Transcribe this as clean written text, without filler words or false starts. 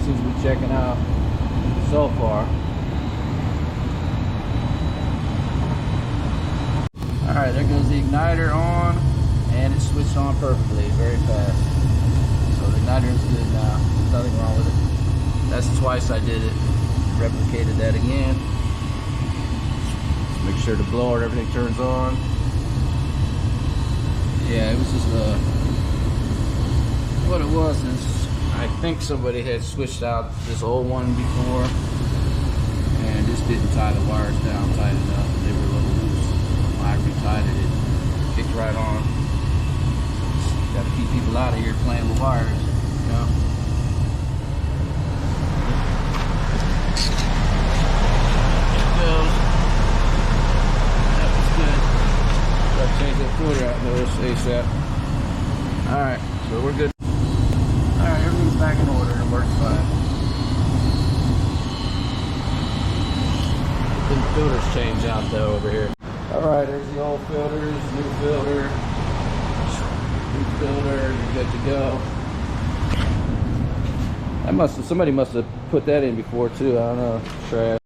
seems to be checking out so far. Alright, there goes the igniter on, and it switched on perfectly, very fast. So the igniter is good now. There's nothing wrong with it. That's twice I did it. Replicated that again. Make sure the blower and everything turns on. Yeah, it was just what it was is I think somebody had switched out this old one before and just didn't tie the wires down tight enough. They were a little loose. I retied it, it kicked right on. Got to keep people out of here playing with wires, you know. There it goes. That was good. Got to change that filter out there ASAP. Alright, so we're good. Alright, everything's back in order. It works fine. The filters change out though over here. Alright, there's the old filters, new filter, you're good to go. Somebody must have put that in before too, I don't know, trash.